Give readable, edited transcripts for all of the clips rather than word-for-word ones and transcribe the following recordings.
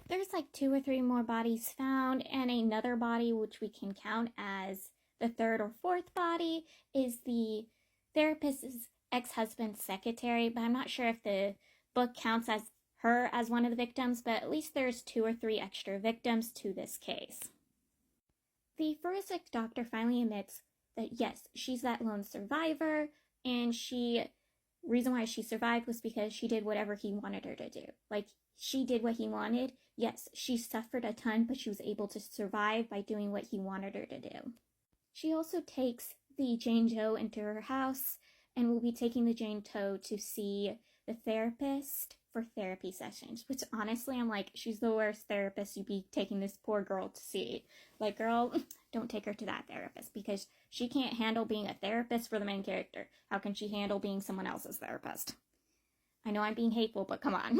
There's like 2 or 3 more bodies found, and another body, which we can count as the third or fourth body, is the therapist's ex-husband's secretary, but I'm not sure if the book counts as her as one of the victims, but at least there's 2 or 3 extra victims to this case. The forensic doctor finally admits that yes, she's that lone survivor, and reason why she survived was because she did whatever he wanted her to do. Like, she did what he wanted. Yes, she suffered a ton, but she was able to survive by doing what he wanted her to do. She also takes the Jane Doe into her house and will be taking the Jane Doe to see the therapist for therapy sessions, which honestly, I'm like, she's the worst therapist you'd be taking this poor girl to see. Like, girl, don't take her to that therapist because she can't handle being a therapist for the main character. How can she handle being someone else's therapist? I know I'm being hateful, but come on.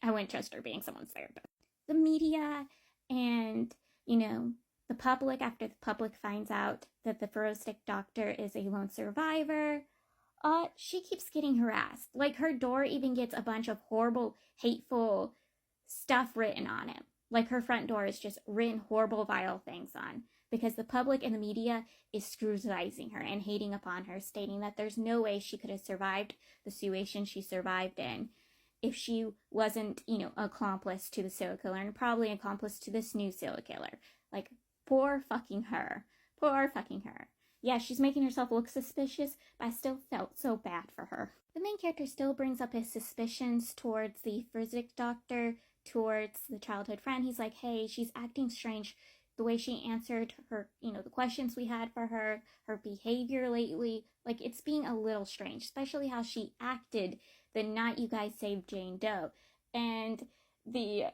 I wouldn't trust her being someone's therapist. The media and, the public, after the public finds out that the forensic doctor is a lone survivor, she keeps getting harassed. Like, her door even gets a bunch of horrible, hateful stuff written on it. Like, her front door is just written horrible, vile things on, because the public and the media is scrutinizing her and hating upon her, stating that there's no way she could have survived the situation she survived in if she wasn't, accomplice to the serial killer, and probably accomplice to this new serial killer. Like, poor fucking her. Poor fucking her. Yeah, she's making herself look suspicious, but I still felt so bad for her. The main character still brings up his suspicions towards the forensic doctor, towards the childhood friend. He's like, hey, she's acting strange. The way she answered her, the questions we had for her behavior lately, like, it's being a little strange, especially how she acted the night you guys saved Jane Doe. And the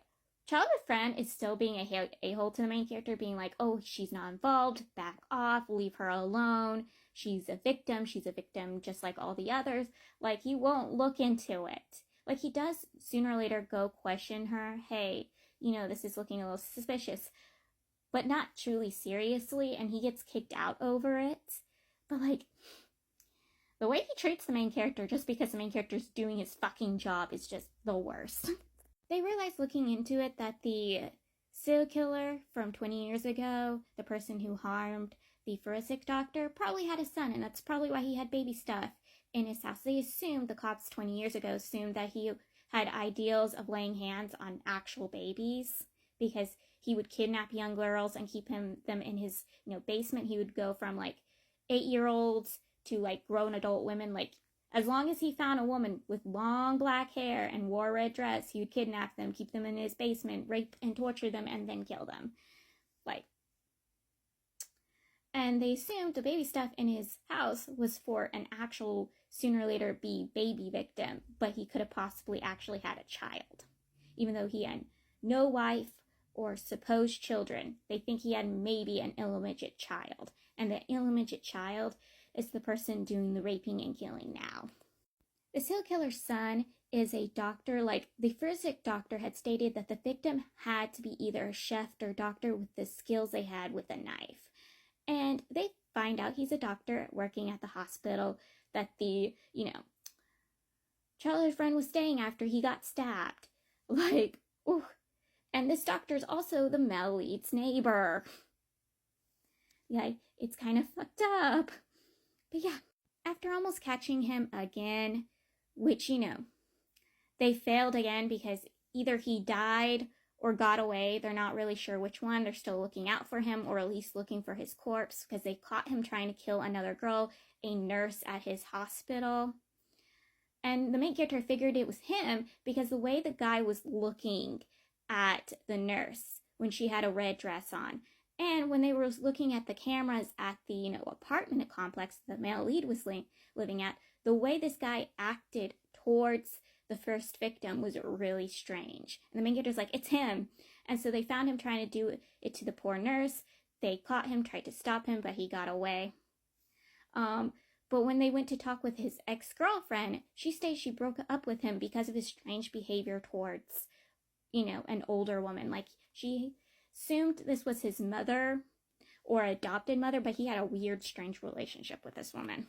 childhood friend is still being a-hole to the main character, being like, oh, she's not involved, back off, leave her alone, she's a victim just like all the others. Like, he won't look into it. Like, he does sooner or later go question her, hey, this is looking a little suspicious, but not truly seriously, and he gets kicked out over it. But, like, the way he treats the main character just because the main character's doing his fucking job is just the worst. They realized looking into it that the serial killer from 20 years ago, the person who harmed the forensic doctor, probably had a son, and that's probably why he had baby stuff in his house. They assumed, the cops 20 years ago assumed that he had ideals of laying hands on actual babies, because he would kidnap young girls and keep them in his basement. He would go from like 8-year-olds to like grown adult women. Like, as long as he found a woman with long black hair and wore a red dress, he would kidnap them, keep them in his basement, rape and torture them, and then kill them. Like, and they assumed the baby stuff in his house was for an actual, sooner or later, baby victim, but he could have possibly actually had a child. Even though he had no wife or supposed children, they think he had maybe an illegitimate child. And the illegitimate child is the person doing the raping and killing now. The serial killer's son is a doctor. Like, the forensic doctor had stated that the victim had to be either a chef or doctor with the skills they had with a knife. And they find out he's a doctor working at the hospital that the, childhood friend was staying after he got stabbed. Like, ooh. And this doctor's also the male lead's neighbor. Yeah, it's kind of fucked up. But yeah, after almost catching him again, which, they failed again because either he died or got away. They're not really sure which one. They're still looking out for him, or at least looking for his corpse, because they caught him trying to kill another girl, a nurse at his hospital. And the main character figured it was him because the way the guy was looking at the nurse when she had a red dress on. And when they were looking at the cameras at the, apartment complex the male lead was living at, the way this guy acted towards the first victim was really strange. And the main character's like, it's him. And so they found him trying to do it to the poor nurse. They caught him, tried to stop him, but he got away. But when they went to talk with his ex-girlfriend, she stated she broke up with him because of his strange behavior towards, an older woman. Like, she assumed this was his mother or adopted mother, but he had a weird, strange relationship with this woman.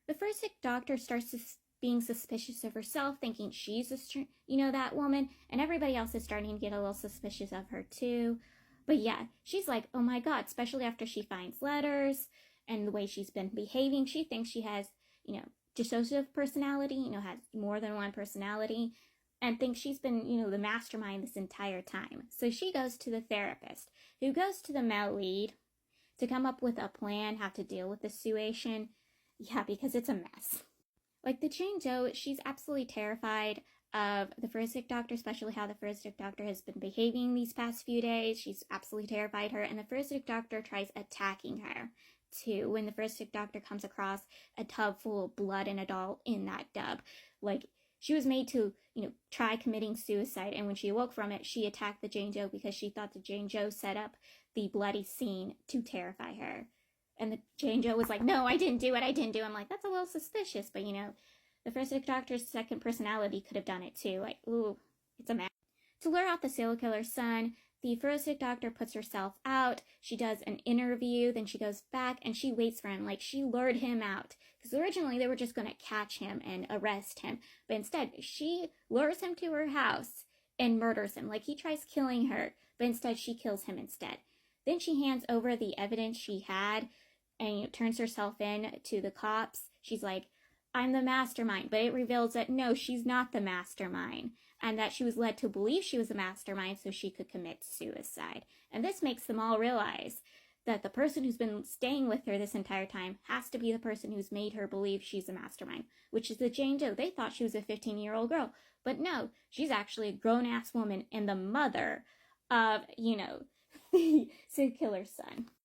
The forensic doctor starts to being suspicious of herself, thinking she's that woman, and everybody else is starting to get a little suspicious of her too. But yeah, she's like, oh my god, especially after she finds letters and the way she's been behaving. She thinks she has, dissociative personality, has more than one personality, and thinks she's been, the mastermind this entire time. So she goes to the therapist, who goes to the male lead to come up with a plan how to deal with the situation. Yeah, because it's a mess. Like the Jane Doe, she's absolutely terrified of the forensic doctor, especially how the forensic doctor has been behaving these past few days. She's absolutely terrified her, and the forensic doctor tries attacking her too when the forensic doctor comes across a tub full of blood and a doll in that tub. Like, she was made to, try committing suicide, and when she awoke from it, she attacked the Jane Doe because she thought the Jane Doe set up the bloody scene to terrify her. And the Jane Doe was like, no, I didn't do it. I'm like, that's a little suspicious, but the forensic doctor's second personality could have done it too. Like, ooh, it's a mess. To lure out the serial killer's son, the forensic doctor puts herself out. She does an interview, then she goes back and she waits for him. Like, she lured him out. Because originally they were just going to catch him and arrest him. But instead, she lures him to her house and murders him. Like, he tries killing her, but instead she kills him instead. Then she hands over the evidence she had and turns herself in to the cops. She's like, I'm the mastermind. But it reveals that no, she's not the mastermind, and that she was led to believe she was a mastermind so she could commit suicide. And this makes them all realize that the person who's been staying with her this entire time has to be the person who's made her believe she's a mastermind, which is the Jane Doe. They thought she was a 15-year-old girl, but no, she's actually a grown-ass woman and the mother of, the serial killer's son.